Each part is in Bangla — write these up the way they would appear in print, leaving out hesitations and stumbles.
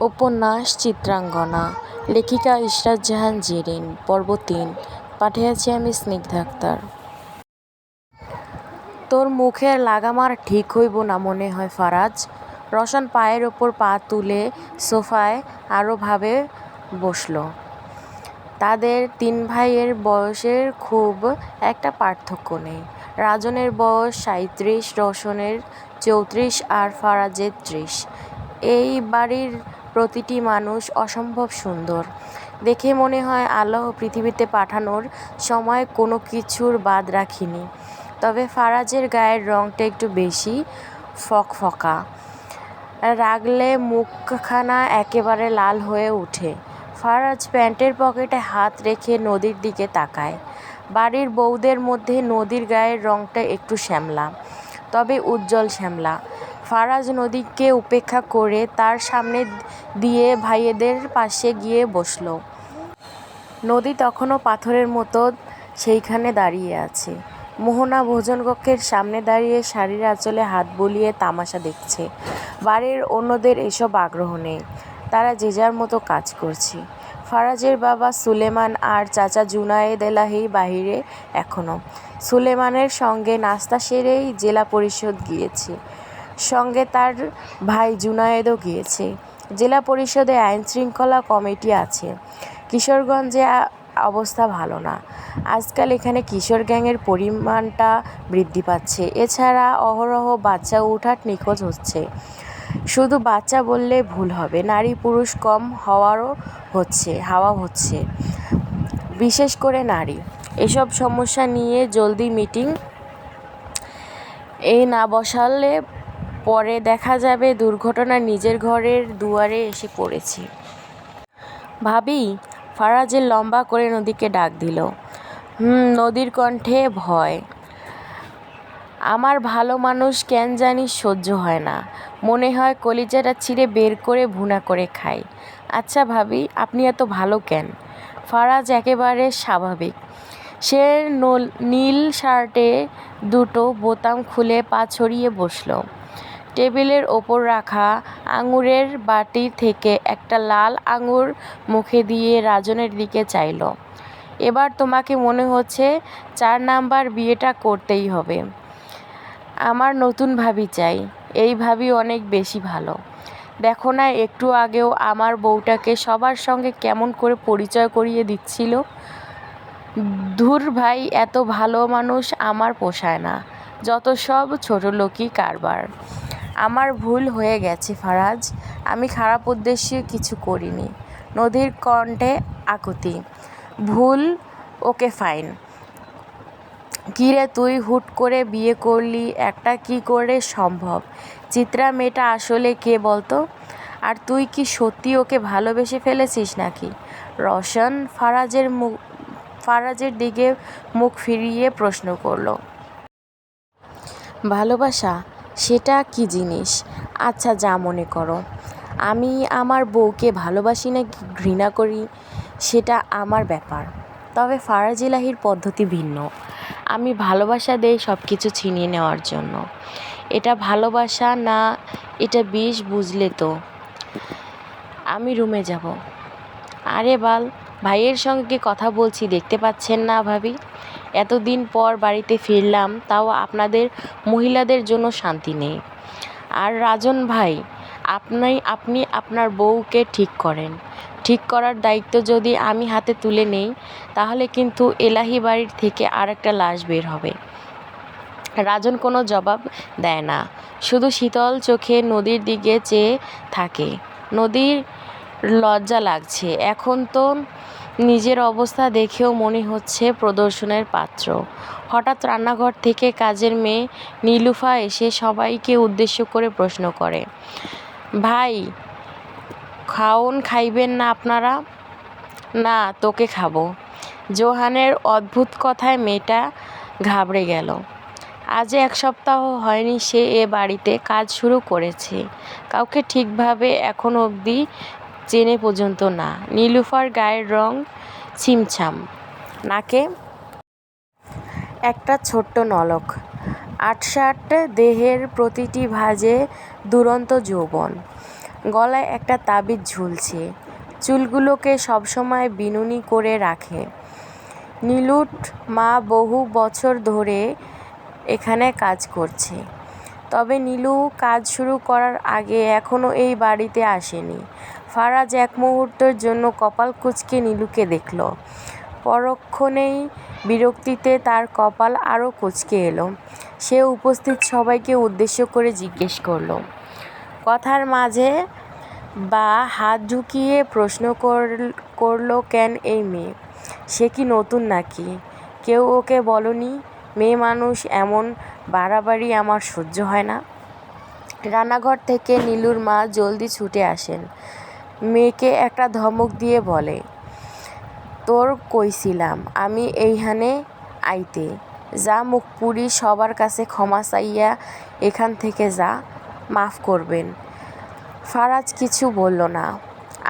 উপন্যাস চিত্রাঙ্গনা, লেখিকা ইশরাত জাহান জেরিন। পর্ব ৩। পাঠিয়েছি আমি স্নিগ্ধা আক্তার। তোর মুখের লাগাম আর ঠিক হইব না মনে হয় ফারাজ। রওশন পায়ের ওপর পা তুলে সোফায় আরও ভাবে বসল। তাদের তিন ভাইয়ের বয়সের খুব একটা পার্থক্য নেই। রাজনের বয়স ৩৭, রওশনের ৩৪ আর ফারাজের ৩০। এই বাড়ির প্রতিটি মানুষ অসম্ভব সুন্দর। দেখে মনে হয় আল্লাহ পৃথিবীতে পাঠানোর সময় কোনো কিছুর বাদ রাখিনি। তবে ফারাজের গায়ের রংটা একটু বেশি ফকফকা। রাগলে মুখখানা একেবারে লাল হয়ে ওঠে। ফারাজ প্যান্টের পকেটে হাত রেখে নদীর দিকে তাকায়। বাড়ির বউদের মধ্যে নদীর গায়ের রংটা একটু শ্যামলা, তবে উজ্জ্বল শ্যামলা। ফারাজ নদীকে উপেক্ষা করে তার সামনে দিয়ে ভাইয়েদের পাশে গিয়ে বসল। নদী তখনও পাথরের মতো সেইখানে দাঁড়িয়ে আছে। মোহনা ভোজনকক্ষের সামনে দাঁড়িয়ে শাড়ির আঁচলে হাত বুলিয়ে তামাশা দেখছে। বাড়ির অন্যদের এসব আগ্রহ নেই, তারা যে যার মতো কাজ করছে। ফারাজের বাবা সুলেমান আর চাচা জুনায়েদ এলাহি বাহিরে এখনও। সুলেমানের সঙ্গে নাস্তা সেরেই জেলা পরিষদ গিয়েছে, সঙ্গে তার ভাই জুনায়েদও গিয়েছে। জেলা পরিষদে আইনশৃঙ্খলা কমিটি আছে। কিশোরগঞ্জে অবস্থা ভালো না। আজকাল এখানে কিশোর গ্যাংয়ের পরিমাণটা বৃদ্ধি পাচ্ছে। এছাড়া অহরহ বাচ্চা উঠাট নিখোঁজ হচ্ছে। শুধু বাচ্চা বললে ভুল হবে, নারী পুরুষ কম হাওয়া হচ্ছে, বিশেষ করে নারী। এসব সমস্যা নিয়ে জলদি মিটিং না বসালে পরে দেখা যাবে দুর্ঘটনা নিজের ঘরের দুয়ারে এসে পড়েছি। ভাবি, ফারাজের লম্বা করে নদীকে ডাক দিল। নদীর কণ্ঠে ভয়। আমার ভালো মানুষ কেন জানি সহ্য হয় না, মনে হয় কলিজাটা ছিঁড়ে বের করে ভুনা করে খাই। আচ্ছা ভাবি, আপনি এত ভালো কেন? ফারাজ একেবারে স্বাভাবিক। সে নীল শার্টে দুটো বোতাম খুলে পা ছড়িয়ে বসল। টেবিলের ওপর রাখা আঙুরের বাটি থেকে একটা লাল আঙুর মুখে দিয়ে রাজনের দিকে চাইল। এবার তোমাকে মনে হচ্ছে ৪ নাম্বার বিয়েটা করতেই হবে। আমার নতুন ভাবি চাই। এই ভাবি অনেক বেশি ভালো। দেখো না, একটু আগেও আমার বউটাকে সবার সঙ্গে কেমন করে পরিচয় করিয়ে দিচ্ছিল। ধুর ভাই, এত ভালো মানুষ আমার পোষায় না, যত সব ছোটলোকি কারবার। আমার ভুল হয়ে গেছে ফারাজ, আমি খারাপ উদ্দেশ্যে কিছু করিনি। নদীর কণ্ঠে আকুতি। ভুল? Okay fine. কিরে তুই হুট করে বিয়ে করলি, একটা কি করে সম্ভব? চিত্রা মেয়েটা আসলে কে বলতো? আর তুই কি সত্যি ওকে ভালোবেসে ফেলেছিস নাকি? রওশন ফারাজের দিকে মুখ ফিরিয়ে প্রশ্ন করল। ভালোবাসা? সেটা কি জিনিস? আচ্ছা, যা মনে করো। আমি আমার বউকে ভালোবাসি না ঘৃণা করি সেটা আমার ব্যাপার। তবে ফারাজ এলাহির পদ্ধতি ভিন্ন। আমি ভালোবাসা দেই সব কিছু ছিনিয়ে নেওয়ার জন্য। এটা ভালোবাসা না, এটা বিষ, বুঝলে তো? আমি রুমে যাব। আরে বাল, ভাইয়ের সঙ্গে কথা বলছি, দেখতে পাচ্ছেন না ভাবি? এতদিন পর বাড়িতে ফিরলাম, তাও আপনাদের মহিলাদের জন্য শান্তি নেই। আর রাজন ভাই, আপনি আপনার বউকে ঠিক করেন। ঠিক করার দায়িত্ব যদি আমি হাতে তুলে নেই, তাহলে কিন্তু এলাহি বাড়ির থেকে আর একটা লাশ বের হবে। রাজন কোনো জবাব দেয় না, শুধু শীতল চোখে নদীর দিকে চেয়ে থাকে। নদীর লজ্জা লাগছে এখন তো নিজের অবস্থা দেখেও মনে হচ্ছে প্রদর্শনের পাত্র। হঠাৎ রান্নাঘর থেকে কাজের মেয়ে নীলুফা এসে সবাইকে উদ্দেশ্য করে প্রশ্ন করে, ভাই খাওন খাইবেন না আপনারা? না, তোকে খাবো। জোহানের অদ্ভুত কথায় মেয়েটা ঘাবড়ে গেল। আজ ১ সপ্তাহ হয়নি সে এ বাড়িতে কাজ শুরু করেছে। কাউকে ঠিকভাবে এখন অবধি চেনে পর্যন্ত না। নীলুফার গায়ের রং ছিমছাম, নাকে একটা ছোট্ট নলক, আটসাট দেহের প্রতিটি ভাঁজে দুরন্ত যৌবন। গলায় একটা তাবিজ ঝুলছে, চুলগুলোকে সবসময় বিনুনি করে রাখে। নীলুর মা বহু বছর ধরে এখানে কাজ করছে, তবে নীলু কাজ শুরু করার আগে এখনও এই বাড়িতে আসেনি। ফারাজ এক মুহূর্তের জন্য কপাল কুঁচকে নীলুকে দেখল। পরক্ষণেই বিরক্তিতে তার কপাল আরও কুঁচকে এলো। সে উপস্থিত সবাইকে উদ্দেশ্য করে জিজ্ঞেস করল, কথার মাঝে বা হাত ঢুকিয়ে প্রশ্ন করল কেন এই মেয়ে? সে কি নতুন নাকি? কেউ ওকে বলনি? মেয়ে মানুষ এমন বাড়াবাড়ি আমার সহ্য হয় না। রান্নাঘর থেকে নীলুর মা জলদি ছুটে আসেন। মেয়েকে একটা ধমক দিয়ে বলে, তোর কইছিলাম আমি এইখানে আইতে, যা মুখ পুরি সবার কাছে ক্ষমা চাইয়া এখান থেকে যা, মাফ করবেন। ফারাজ কিছু বলল না,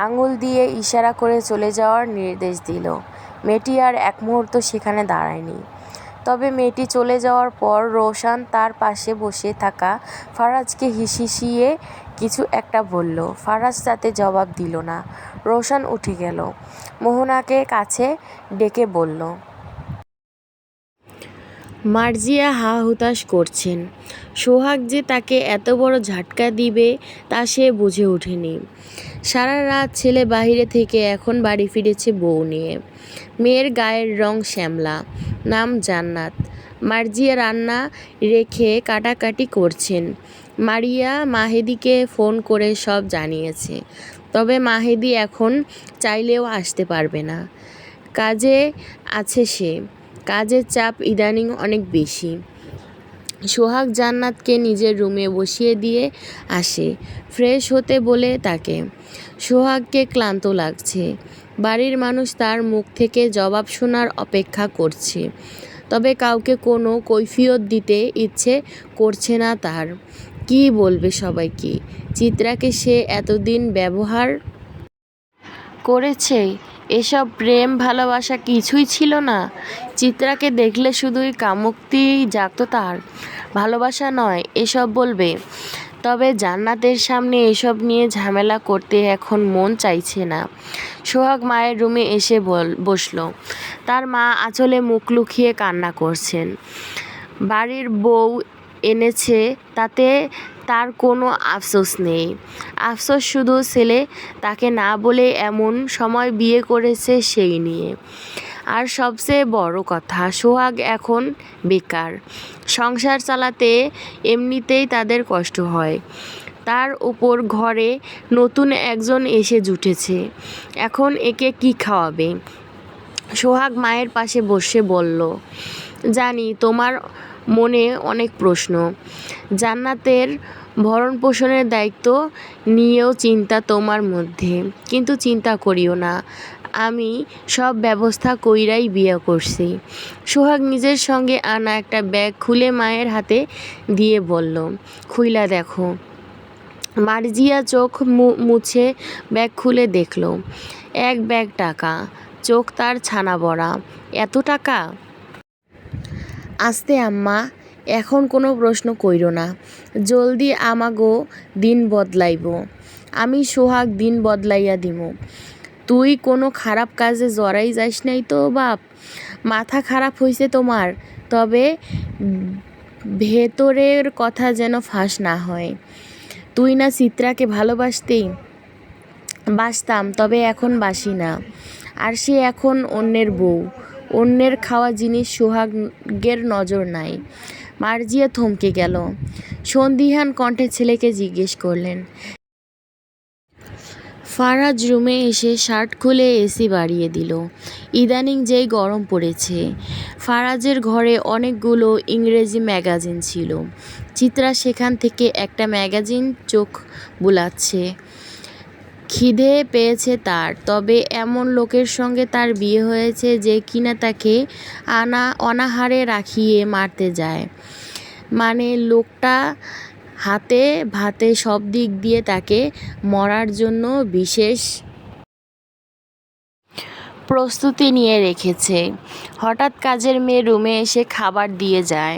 আঙুল দিয়ে ইশারা করে চলে যাওয়ার নির্দেশ দিল। মেয়েটি আর এক মুহূর্ত সেখানে দাঁড়ায়নি। তবে মেয়েটি চলে যাওয়ার পর রোশন তার পাশে বসে থাকা ফারাজকে হিসিয়ে কিছু একটা বলল। ফারাজ তাতে জবাব দিল না। রোশন উঠে গেল, মোহনাকে কাছে ডেকে বলল, মার্জিয়া হা হুতাশ করছেন। সোহাগ যে তাকে এত বড় ঝাটকা দিবে তা সে বুঝে ওঠেনি। সারা রাত ছেলে বাইরে থেকে এখন বাড়ি ফিরেছে বউ নিয়ে। মেয়ের গায়ের রং শ্যামলা, নাম জান্নাত। মার্জিয়া রান্না রেখে কাটাকাটি করছেন। মারিয়া মাহেদিকে ফোন করে সব জানিয়েছে, তবে মাহেদি এখন চাইলেও আসতে পারবে না। কাজে আছে সে। কাজের চাপ ইদানিং অনেক বেশি। সোহাগ জান্নাতকে নিজের রুমে বসিয়ে দিয়ে আসে, ফ্রেশ হতে বলে তাকে। সোহাগকে ক্লান্ত লাগছে। বাড়ির মানুষ তার মুখ থেকে জবাব শোনার অপেক্ষা করছে, তবে কাউকে কোনো কৈফিয়ত দিতে ইচ্ছে করছে না তার। কী বলবে সবাইকে? চিত্রাকে সে এতদিন ব্যবহার করেছে, এসব প্রেম ভালোবাসা কিছুই ছিল না। চিত্রাকে দেখলে শুধুই কামুক্তি জাগত তার, ভালোবাসা নয় এসব বলবে। তবে জান্নাতের সামনে এসব নিয়ে ঝামেলা করতে এখন মন চাইছে না। সোহাগ মায়ের রুমে এসে বসল। তার মা আঁচলে মুখ লুকিয়ে কান্না করছেন। বাড়ির বউ এনেছে তাতে তার কোনো আফসোস নেই। আফসোস শুধু ছেলে তাকে না বলে এমন সময় বিয়ে করেছে সেই নিয়ে। আর সবচেয়ে বড় কথা, সোহাগ এখন বেকার। সংসার চালাতে এমনিতেই তাদের কষ্ট হয়, তার উপর ঘরে নতুন একজন এসে জুটেছে। এখন একে কি খাওয়াবে? সোহাগ মায়ের পাশে বসে বলল, জানি তোমার মনে অনেক প্রশ্ন। জান্নাতের ভরণ পোষণের দায়িত্ব নিয়েও চিন্তা তোমার মধ্যে, কিন্তু চিন্তা করিও না, আমি সব ব্যবস্থা কইরাই বিয়ে করছি। সোহাগ নিজের সঙ্গে আনা একটা ব্যাগ খুলে মায়ের হাতে দিয়ে বলল, খুইলা দেখো। মার্জিয়া চোখ মুছে ব্যাগ খুলে দেখল, এক ব্যাগ টাকা। চোখ তার ছানা বড়া। এত টাকা? আস্তে আম্মা, এখন কোনো প্রশ্ন কইরো না। জলদি আমাগো দিন বদলাইব, আমি সোহাগ দিন বদলাইয়া দিমু। তুই কোনো খারাপ কাজে জড়াই যাস নাই তো বাপ? মাথা খারাপ হইছে তোমার? তবে ভেতরের কথা যেন ফাঁস না হয়। তুই না চিত্রাকে ভালোবাসতি? বাসতাম, তবে এখন বাসি না। আর সে এখন অন্যের বউ, অন্যের খাওয়া জিনিস সোহাগের নজর নাই। মার্জিয়া থমকে গেল। সন্দিহান কণ্ঠে ছেলেকে জিজ্ঞেস করলেন। ফারাজ রুমে এসে শার্ট খুলে এসি বাড়িয়ে দিল। ইদানিং যেই গরম পড়েছে। ফারাজের ঘরে অনেকগুলো ইংরেজি ম্যাগাজিন ছিল। চিত্রা সেখান থেকে একটা ম্যাগাজিন চোখ বুলাচ্ছে। খিদে পেয়েছে তার, তবে এমন লোকের সঙ্গে তার বিয়ে হয়েছে যে কিনা তাকে অনাহারে রাখিয়ে মারতে যায়। মানে লোকটা হাতে ভাতে সব দিক দিয়ে তাকে মরার জন্য বিশেষ প্রস্তুতি নিয়ে রেখেছে। হঠাৎ কাজের মেয়ে রুমে এসে খাবার দিয়ে যায়।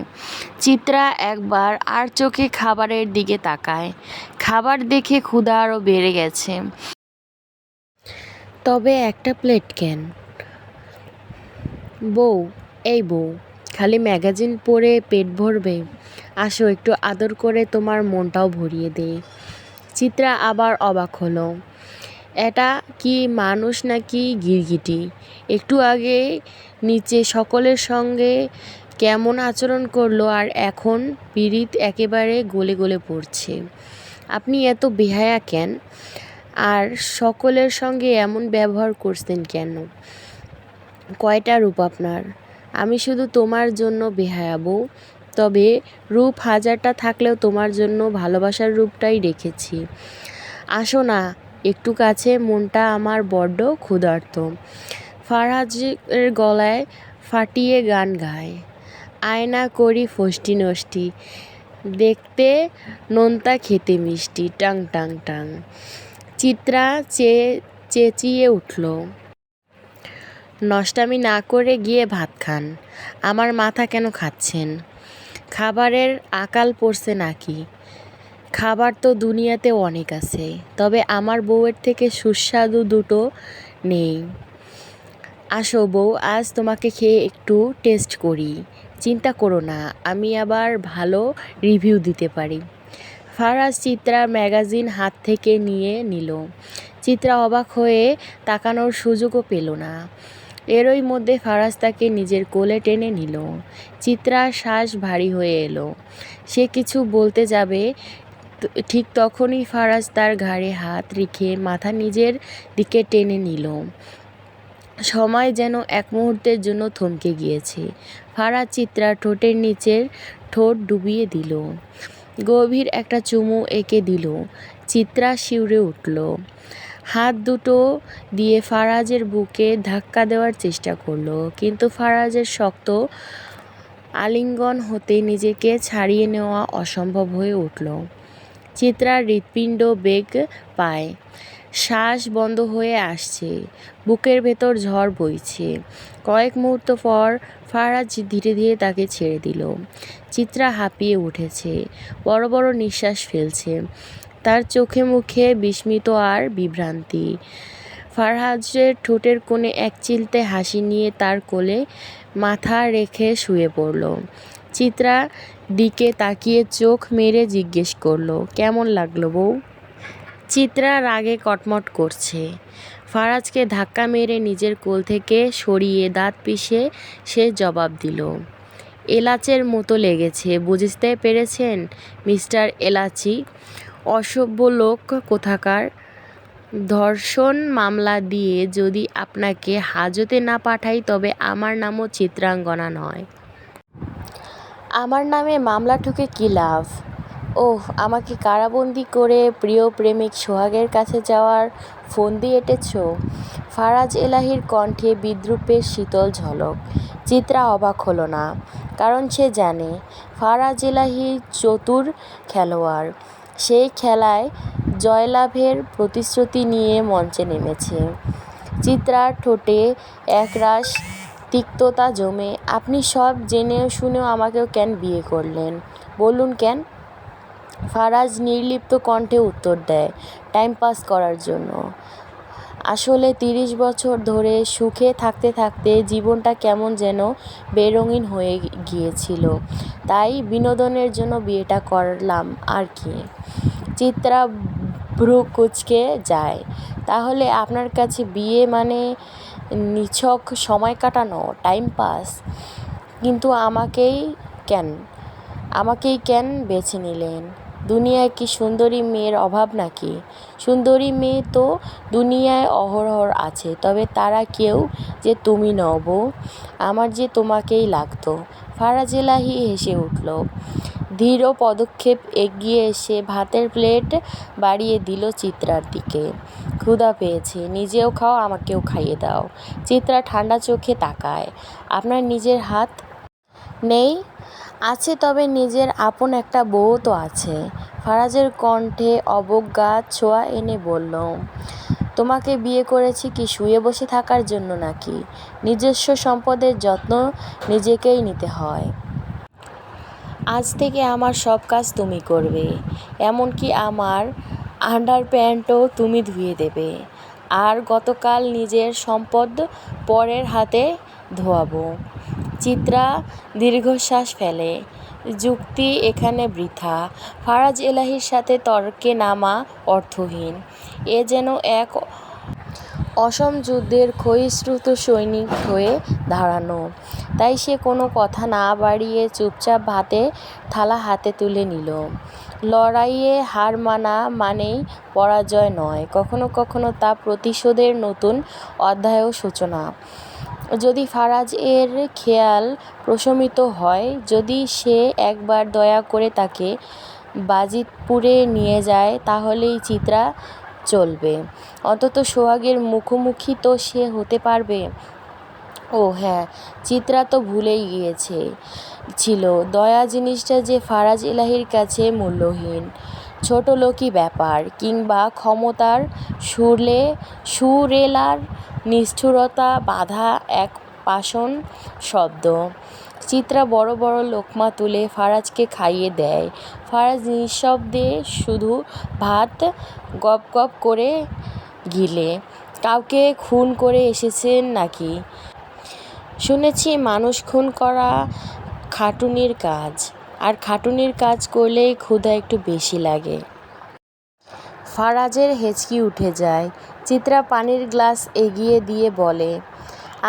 চিত্রা একবার আর চোখে খাবারের দিকে তাকায়। খাবার দেখে ক্ষুধা আরও বেড়ে গেছে। তবে একটা প্লেট কেন? বউ, এই বউ, খালি ম্যাগাজিন পড়ে পেট ভরবে? আসো, একটু আদর করে তোমার মনটাও ভরিয়ে দেই। চিত্রা আবার অবাক হলো। এটা কি মানুষ নাকি গিরগিটি? একটু আগে নিচে সকলের সঙ্গে কেমন আচরণ করলো, আর এখন পীড়িত একেবারে গলে গলে পড়ছে। আপনি এত বেহায়া কেন? আর সকলের সঙ্গে এমন ব্যবহার করছেন কেন? কয়টা রূপ আপনার? আমি শুধু তোমার জন্য বেহায়া বউ। তবে রূপ হাজারটা থাকলেও তোমার জন্য ভালোবাসার রূপটাই রেখেছি। আসো না একটু কাছে, মনটা আমার বড্ড ক্ষুধার্ত। ফারহাজের গলায় ফাটিয়ে গান গায়। আয়না করি ফষ্টি নষ্টি, দেখতে নোনতা খেতে মিষ্টি, টাং টাং টাং। চিত্রা চেঁচিয়ে উঠল। নষ্টামি না করে গিয়ে ভাত খান। আমার মাথা কেন খাচ্ছেন? খাবারের আকাল পড়ছে নাকি? খাবার তো দুনিয়াতে অনেক আছে, তবে আমার বউয়ের থেকে সুস্বাদু দুটো নেই। আসো বউ, আজ তোমাকে খেয়ে একটু টেস্ট করি। চিন্তা করো না, আমি আবার ভালো রিভিউ দিতে পারি। ফারাজ চিত্রার ম্যাগাজিন হাত থেকে নিয়ে নিল। চিত্রা অবাক হয়ে তাকানোর সুযোগও পেল না। এরই মধ্যে ফারাজ তাকে নিজের কোলে টেনে নিল। চিত্রার শ্বাস ভারী হয়ে এলো। সে কিছু বলতে যাবে, ঠিক তখনই ফারাজ তার ঘাড়ে হাত রেখে মাথা নিজের দিকে টেনে নিল। সময় যেন এক মুহূর্তের জন্য থমকে গিয়েছে। ফারাজ চিত্রার ঠোঁটের নিচের ঠোঁট ডুবিয়ে দিল। গভীর একটা চুমু এঁকে দিল। চিত্রা শিউরে উঠল। হাত দুটো দিয়ে ফারাজের বুকে ধাক্কা দেওয়ার চেষ্টা করলো, কিন্তু ফারাজের শক্ত আলিঙ্গন হতে নিজেকে ছাড়িয়ে নেওয়া অসম্ভব হয়ে উঠল। চিত্রার হৃৎপিণ্ড বেগ পায়। শ্বাস বন্ধ হয়ে আসছে। বুকের ভেতর ঝড় বইছে। কয়েক মুহূর্ত পর ফারাজ ধীরে ধীরে তাকে ছেড়ে দিল। চিত্রা হাঁপিয়ে উঠেছে। বড় বড় নিঃশ্বাস ফেলছে। তার চোখে মুখে বিস্মিত আর বিভ্রান্তি। ফারহাজের ঠোঁটের কোণে এক চিলতে হাসি নিয়ে তার কোলে মাথা রেখে শুয়ে পড়ল। চিত্রা দিকে তাকিয়ে চোখ মেরে জিজ্ঞেস করলো, কেমন লাগলো বউ? চিত্রা রাগে কটমট করছে। ফারাজকে ধাক্কা মেরে নিজের কোল থেকে সরিয়ে দাঁত পিষে সে জবাব দিল, এলাচের মতো লেগেছে, বুঝতে পেরেছেন মিস্টার এলাচি? অসভ্য লোক কোথাকার। ধর্ষণ মামলা দিয়ে যদি আপনাকে হাজতে না পাঠাই, তবে আমার নামও চিত্রাঙ্গনা নয়। আমার নামে মামলা ঠুকে কী লাভ? ওহ, আমাকে কারাবন্দি করে প্রিয় প্রেমিক সোহাগের কাছে যাওয়ার ফন্দি এঁটেছ? ফারাজ এলাহির কণ্ঠে বিদ্রূপের শীতল ঝলক। চিত্রা অবাক হলো না, কারণ সে জানে ফারাজ এলাহি চতুর খেলোয়াড়। সেই খেলায় জয়লাভের প্রতিশ্রুতি নিয়ে মঞ্চে নেমেছে। চিত্রার ঠোঁটে একরাশ তিক্ততা জমে। আপনি সব জেনে শুনেও আমাকেও কেন বিয়ে করলেন? বলুন কেন? ফারাজ নির্লিপ্ত কণ্ঠে উত্তর দেয়, টাইম পাস করার জন্য। আসলে 30 বছর ধরে সুখে থাকতে থাকতে জীবনটা কেমন যেন বেরঙিন হয়ে গিয়েছিল, তাই বিনোদনের জন্য বিয়েটা করলাম আর কি। চিত্রা ভ্রু কুঁচকে যায়। তাহলে আপনার কাছে বিয়ে মানে নিছক সময় কাটানো, টাইম পাস? কিন্তু আমাকেই কেন বেছে নিলেন? দুনিয়ায় কি সুন্দরী মেয়ের অভাব নাকি? সুন্দরী মেয়ে তো দুনিয়ায় অহরহ আছে, তবে তারা কেউ যে তুমি নও বউ। আমার যে তোমাকেই লাগতো। ফারাজ এলাহি হেসে উঠল। ধীর পদক্ষেপ এগিয়ে এসে ভাতের প্লেট বাড়িয়ে দিল চিত্রার দিকে। ক্ষুধা পেয়েছে, নিজেও খাও, আমাকেও খাইয়ে দাও। চিত্রা ঠান্ডা চোখে তাকায়। আপনার নিজের হাত নেই? আছে, তবে নিজের আপন একটা বউ তো আছে। ফারাজের কণ্ঠে অবজ্ঞা ছোঁয়া এনে বলল। তোমাকে বিয়ে করেছি কি শুয়ে বসে থাকার জন্য নাকি? নিজস্ব সম্পদের যত্ন নিজেকেই নিতে হয়। আজ থেকে আমার সব কাজ তুমি করবে, এমনকি আমার আন্ডারপ্যান্টও তুমি ধুয়ে দেবে। আর গতকাল নিজের সম্পদ পরের হাতে ধোয়াবো। চিত্রা দীর্ঘশ্বাস ফেলে। যুক্তি এখানে বৃথা। ফারাজ এলাহির সাথে তর্কে নামা অর্থহীন। এ যেন এক অসম যুদ্ধের ক্ষয়িষ্ণুত সৈনিক হয়ে দাঁড়ানো। তাই সে কোনো কথা না বাড়িয়ে চুপচাপ ভাতে থালা হাতে তুলে নিল। লড়াইয়ে হার মানা মানেই পরাজয় নয়, কখনো কখনো তা প্রতিশোধের নতুন অধ্যায়ও সূচনা। যদি ফারাজ এর খেয়াল প্রশমিত হয়, যদি সে একবার দয়া করে তাকে বাজিতপুরে নিয়ে যায়, তাহলেই চিত্রা চলবে। অন্তত সোহাগের মুখোমুখি তো সে হতে পারবে। ও হ্যাঁ, চিত্রা তো ভুলেই ছিল দয়া জিনিসটা যে ফারাজ এলাহির কাছে মূল্যহীন, ছোটলোকি ব্যাপার, কিংবা ক্ষমতার সুরেলার নিষ্ঠুরতা বাঁধা এক পাষাণ শব্দ। চিত্রা বড় বড় লোকমা তুলে ফারাজকে খাইয়ে দেয়। ফারাজ নিঃশব্দে শুধু ভাত গপ গপ করে গিলে। কাউকে খুন করে এসেছেন নাকি? শুনেছি মানুষ খুন করা খাটুনির কাজ, আর খাটুনির কাজ করলেই ক্ষুধা একটু বেশি লাগে। ফারাজের হেঁচকি উঠে যায়। চিত্রা পানির গ্লাস এগিয়ে দিয়ে বলে,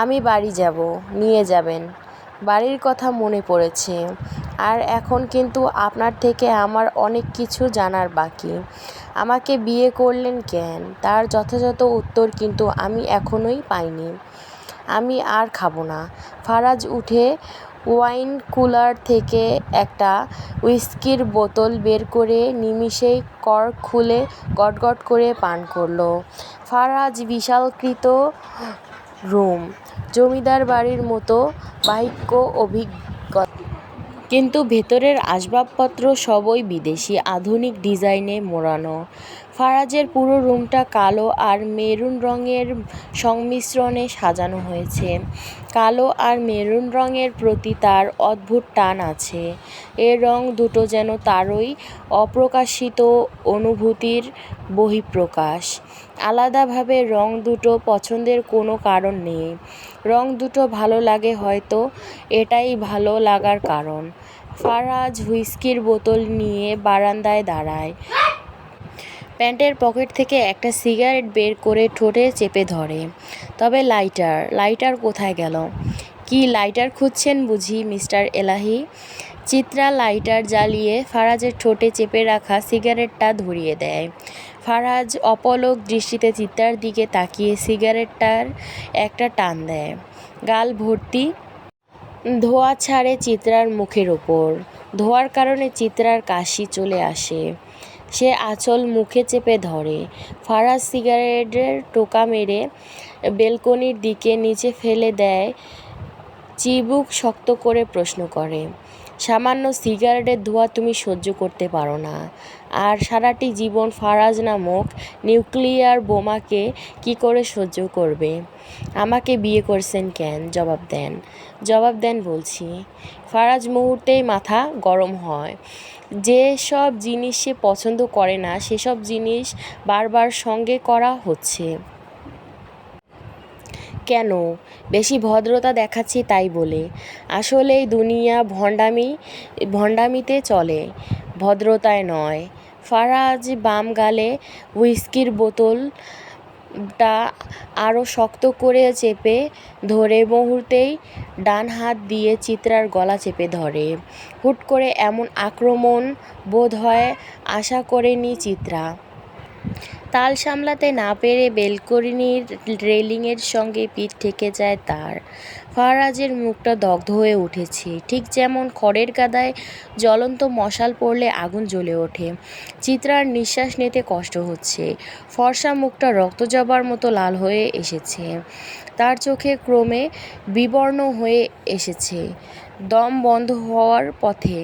আমি বাড়ি যাব, নিয়ে যাবেন। বাড়ির কথা মনে পড়েছে। আর এখন কিন্তু আপনার থেকে আমার অনেক কিছু জানার বাকি। আমাকে বিয়ে করলেন কেন, তার যথাযথ উত্তর কিন্তু আমি এখনোই পাইনি। আমি আর খাবো না। ফারাজ উঠে ওয়াইন কুলার থেকে একটা হুইস্কির বোতল বের করে নিমিষেই কর্ক খুলে গটগট করে পান করল। ফারাজ বিশালকৃত রুম, জমিদার বাড়ির মতো বাহ্যিক অভিজ্ঞতা, কিন্তু ভেতরের আসবাবপত্র সবই বিদেশি আধুনিক ডিজাইনে মোড়ানো। ফারাজের পুরো রুমটা কালো আর মেরুন রঙের সংমিশ্রণে সাজানো হয়েছে। কালো আর মেরুন রঙের প্রতি তার অদ্ভুত টান আছে। এ রং দুটো যেন তারই অপ্রকাশিত অনুভূতির বহিঃপ্রকাশ। আলাদাভাবে রং দুটো পছন্দের কোনো কারণ নেই। রং দুটো ভালো লাগে হয়তো, এটাই ভালো লাগার কারণ। ফারাজ হুইস্কির বোতল নিয়ে বারান্দায় দাঁড়ায়। প্যান্টের পকেট থেকে একটা সিগারেট বের করে ঠোঁটে চেপে ধরে। তবে লাইটার কোথায় গেল? কি লাইটার খুঁজছেন বুঝি মিস্টার এলাহি? চিত্রা লাইটার জ্বালিয়ে ফারাজের ঠোঁটে চেপে রাখা সিগারেটটা ধরিয়ে দেয়। ফারাজ অপলক দৃষ্টিতে চিত্রার দিকে তাকিয়ে সিগারেটটার একটা টান দেয়। গাল ভর্তি ধোঁয়া ছাড়ে চিত্রার মুখের ওপর। ধোঁয়ার কারণে চিত্রার কাশি চলে আসে। সে আঁচল মুখে চেপে ধরে। ফারাজ সিগারেটের টোকা মেরে বেলকনির দিকে নিচে ফেলে দেয়। চিবুক শক্ত করে প্রশ্ন করে, সামান্য সিগারেটের ধোঁয়া তুমি সহ্য করতে পারো না, আর সারাটি জীবন ফারাজ নামক নিউক্লিয়ার বোমাকে কি করে সহ্য করবে? আমাকে বিয়ে করছেন কেন? জবাব দেন বলছি। ফারাজ মুহূর্তেই মাথা গরম হয়। যে সব জিনিস সে পছন্দ করে না, সেসব জিনিস বারবার সঙ্গে করা হচ্ছে কেন? বেশি ভদ্রতা দেখাচ্ছি তাই বলে। আসলেই দুনিয়া ভণ্ডামিতে চলে, ভদ্রতায় নয়। ফারাজ বাম গালে হুইস্কির বোতলটা আরও শক্ত করে চেপে ধরে মুহূর্তেই ডান হাত দিয়ে চিত্রার গলা চেপে ধরে। হুট করে এমন আক্রমণ বোধহয় আশা করেনি চিত্রা। তাল সামলাতে না পেরে বেলকনির রেলিংয়ের সঙ্গে পিঠ ঠেকে যায় তার। ফারাজের মুখটা দগ্ধ হয়ে উঠেছে, ঠিক যেমন খড়ের গাদায় জ্বলন্ত মশাল পড়লে আগুন জ্বলে ওঠে। চিত্রার নিঃশ্বাস নিতে কষ্ট হচ্ছে। ফর্সা মুখটা রক্তজবার মতো লাল হয়ে এসেছে। তার চোখে ক্রমে বিবর্ণ হয়ে এসেছে, দম বন্ধ হওয়ার পথে,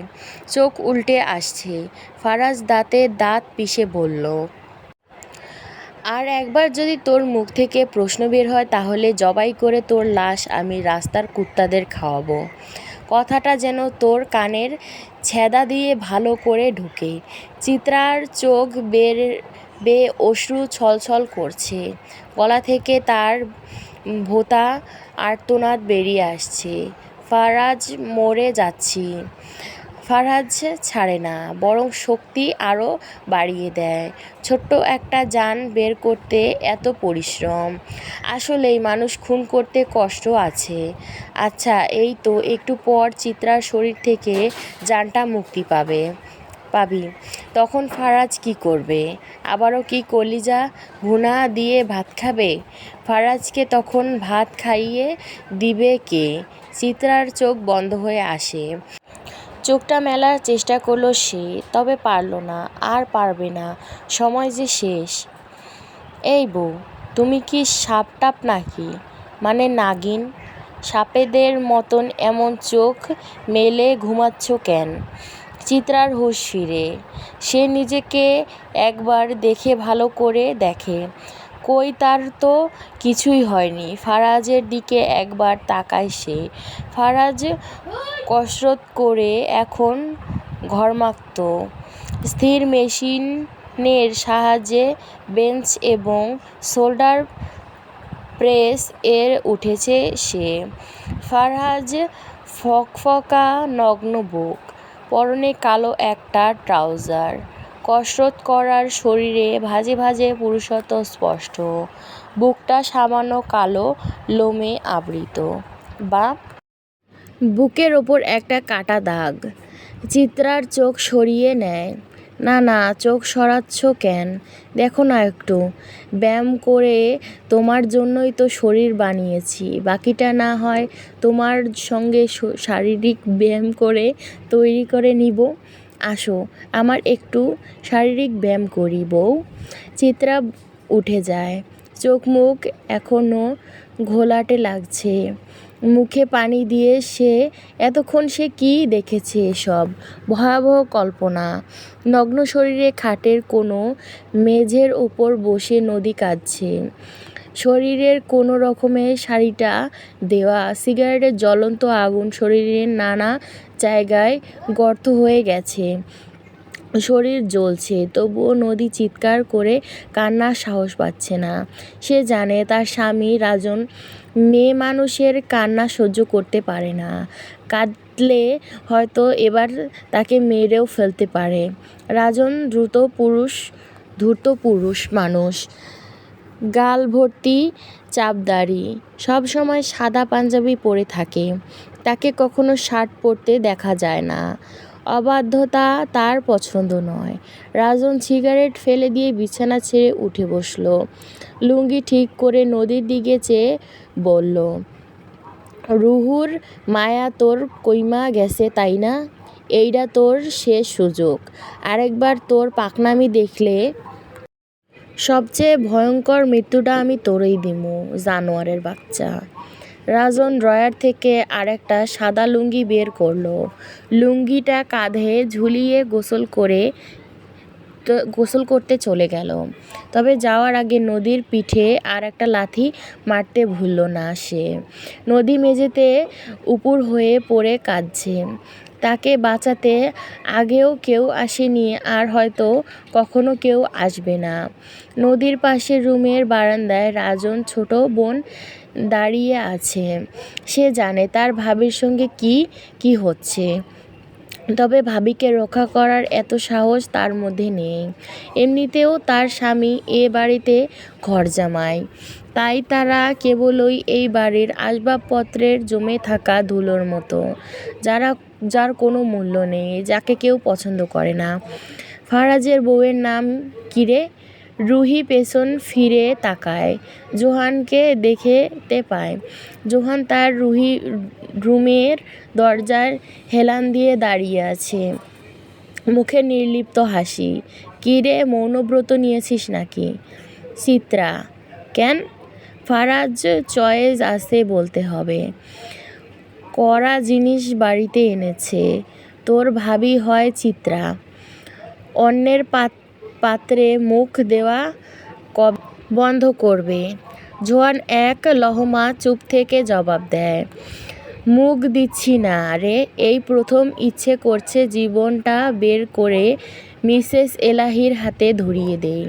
চোখ উল্টে আসছে। ফারাজ দাঁতে দাঁত পিষে বলল, আর একবার যদি তোর মুখ থেকে প্রশ্ন বের হয় তাহলে জবাই করে তোর লাশ আমি রাস্তার কুত্তাদের খাওয়াবো। কথাটা যেন তোর কানের ছেদা দিয়ে ভালো করে ঢুকে। চিত্রার চোখ বেয়ে অশ্রু ছলছল করছে। গলা থেকে তার ভোঁতা আর্তনাদ বেরিয়ে আসছে। ফারাজ মরে যাচ্ছি। ফারাজ ছাড়ে না, বরং শক্তি আরও বাড়িয়ে দেয়। ছোট্ট একটা জান বের করতে এত পরিশ্রম। আসলেই মানুষ খুন করতে কষ্ট আছে। আচ্ছা, এই তো একটু পর চিত্রার শরীর থেকে জানটা মুক্তি পাবি। তখন ফারাজ কি করবে? আবারও কি কলিজা ভুনা দিয়ে ভাত খাবে? ফারাজকে তখন ভাত খাইয়ে দিবে কে? চিত্রার চোখ বন্ধ হয়ে আসে। চোখটা মেলার চেষ্টা করলো সে, তবে পারল না, আর পারবে না। সময় যে শেষ। এই বউ, তুমি কি সাপটাপ নাকি? মানে নাগিন? সাপেদের মতন এমন চোখ মেলে ঘুমাচ্ছ কেন? চিত্রার হুঁশ ফিরে। সে নিজেকে একবার দেখে ভালো করে দেখে। কই, তার তো কিছুই হয়নি। ফারাজের দিকে একবার তাকায় সে। ফারাজ কসরত করে এখন ঘর্মাক্ত। স্থির মেশিনের সাহায্যে বেঞ্চ এবং শোল্ডার প্রেস এর উঠেছে সে। ফারাজ ফকফকা নগ্ন বুক, পরনে কালো একটা ট্রাউজার। কসরত করার শরীরে ভাঁজে ভাঁজে পুরুষত্ব স্পষ্ট। বুকটা সামান্য কালো লোমে আবৃত। বা বুকের ওপর একটা কাটা দাগ। চিত্রার চোখ সরিয়ে নেয়। না না, চোখ সরাচ্ছ কেন? দেখো না একটু। ব্যায়াম করে তোমার জন্যই তো শরীর বানিয়েছি। বাকিটা না হয় তোমার সঙ্গে শারীরিক ব্যায়াম করে তৈরি করে নিব। আসো, আমার একটু শারীরিক ব্যায়াম করি বউ। চিত্রা উঠে যায়। চোখ মুখ এখনো ঘোলাটে লাগছে। মুখে পানি দিয়ে এতক্ষণ সে কি দেখেছে? এসব ভয়াবহ কল্পনা। নগ্ন শরীরে খাটের কোনো মেঝের ওপর বসে নদী কাঁদছে। শরীরের কোনো রকমে শাড়িটা দেওয়া। সিগারেটের জ্বলন্ত আগুন শরীরের নানা জায়গায় গর্ত হয়ে গেছে। শরীর জ্বলছে, তবুও নদী চিৎকার করে কান্নার সাহস পাচ্ছে না। সে জানে তার স্বামী রাজন মেয়ে মানুষের কান্না সহ্য করতে পারে না। কাঁদলে হয়তো এবার তাকে মেরেও ফেলতে পারে। রাজন ধূর্ত পুরুষ মানুষ। গাল ভর্তি চাপদাড়ি, সবসময় সাদা পাঞ্জাবি পরে থাকে। তাকে কখনো শার্ট পরতে দেখা যায় না। অবাধ্যতা তার পছন্দ নয়। রাজন সিগারেট ফেলে দিয়ে বিছানা ছেড়ে উঠে বসল। লুঙ্গি ঠিক করে নদীর দিকে চেয়ে বলল, রুহুর মায়া তোর কইমা গেছে তাই না? এইডা তোর শেষ সুযোগ। আরেকবার তোর পাকনামি দেখলে সবচেয়ে ভয়ঙ্কর মৃত্যুটা আমি তোরই দিমু, জানোয়ারের বাচ্চা। রাজন ড্রয়ার থেকে আরেকটা সাদা লুঙ্গি বের করলো। লুঙ্গিটা কাঁধে ঝুলিয়ে গোসল করতে চলে গেল। তবে যাওয়ার আগে নদীর পিঠে আর একটা লাথি মারতে ভুলল না সে। নদী মেঝেতে উপুড় হয়ে পড়ে কাঁদছে। তাকে বাঁচাতে আগেও কেউ আসেনি, আর হয়তো কখনো কেউ আসবে না। নদীর পাশে রুমের বারান্দায় রাজন ছোট বোন দাঁড়িয়ে আছে। সে জানে তার ভাবির সঙ্গে কি হচ্ছে, তবে ভাবিকে রক্ষা করার এত সাহস তার মধ্যে নেই। এমনিতেও তার স্বামী এ বাড়িতে ঘরজামাই, তাই তারা কেবলই এই বাড়ির আসবাবপত্রের জমে থাকা ধুলোর মতো, যার কোনো মূল্য নেই, যাকে কেউ পছন্দ করে না। ফারাজের বউয়ের নাম কী রে? রুহি পেছন ফিরে তাকায়। জোহানকে দেখতে পায়। জোহান তার রুমের দরজার হেলান দিয়ে দাঁড়িয়ে আছে, মুখে নির্লিপ্ত হাসি। কী রে, মৌনব্রত নিয়েছিস নাকি? চিত্রা। কেন? ফারাজ চয়েস আছে বলতে হবে। কড়া জিনিস বাড়িতে এনেছে। তোর ভাবি হয় চিত্রা। অন্যের পাত্রে মুখ দেওয়া বন্ধ করবে? জোয়ান এক লহমা চুপ থেকে জবাব দেয়, মুখ দিচ্ছি না রে, এই প্রথম ইচ্ছে করছে জীবনটা বের করে মিসেস এলাহির হাতে ধরিয়ে দেই।